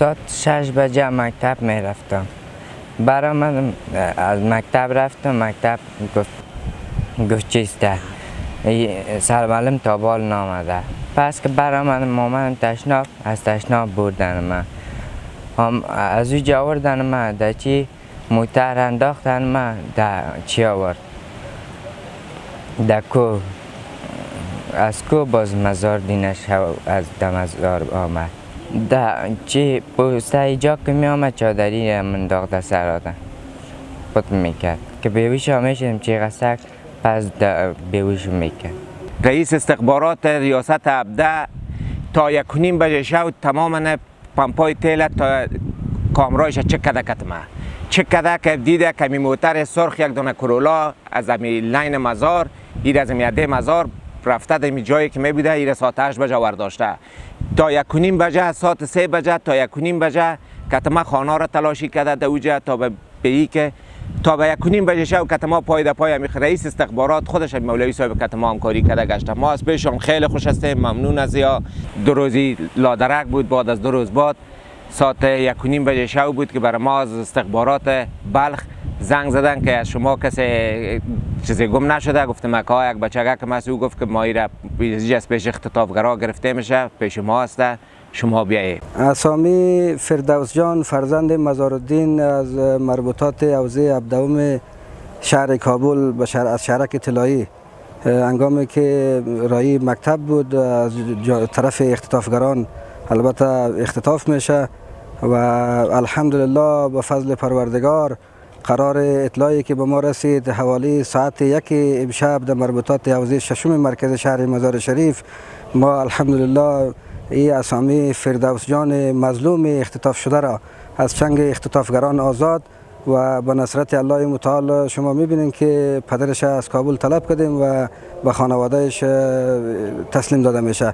ساعت 6 بجه مکتب می رفتم. برآمدم از مکتب رفتم، مکتب گفت چیسته سرمعلم تا بال نامده. پس که برآمدم آمدم تشناب، از تشناب بردن من از اوجا آوردن من در چی موتر انداختن من در چی آورد در کو، از کو باز مزار دینش از مزار آمد در چی پوسته ایجا که می آمد چادری من داغ سر آدم خود میکرد که بیویش ها میشدیم چی غسک پس بیویش میکرد. رئیس استخبارات ریاست ابده تا 1:30 بجه شب تماما پمپای تیل تا کامرایش چک کرده کتمه چک کرده که دیده که می موتر سرخ یک دونه کرولا از امی لین مزار ایر از امی عده مزار رفته در جایی که می بوده ایر ساعت 8 بجه ورداشته تا 1:30 بجه ساعت 3 بجه تا 1:30 بجه کتمه خانه را تلاشی کرده در اوجه تا به ای که تا به 1:30 بجه شب کتما پای در پای رئیس استخبارات خودش مولوی صاحب کتما همکاری کرده گشته. ما از پیشم خیلی خوش هستیم، ممنون از یا 2 روزی لادرک بود. بعد از 2 روز بعد ساعت 1:30 بجه شب بود که برای ما از استخبارات بلخ زنگ زدن که از شما کسی چیزی گم نشده. گفتم که یک بچگک که مسئول گفت که ما ایره از پیش اختطافگرا گرفته میشه، پیش ما هسته، شما بیایید. اسامی فردوس جان فرزند مزارالدین از مربوطات حوزه ابدوم شهر کابل از شهرک طلایی هنگامی که رای مکتب بود از طرف اختطافگران البته اختطاف میشه و الحمدلله به فضل پروردگار قرار اطلاعی که به ما رسید حوالی ساعت 1 امشب در مربوطات حوزه ششم مرکز شهر مزار شریف ما الحمدلله این اسامی فردوس جان مظلوم اختطاف شده را از چنگ اختطافگران آزاد و به نصرت الله متعال شما میبینید که پدرش از کابل طلب کردیم و به خانوادهش تسلیم داده میشه.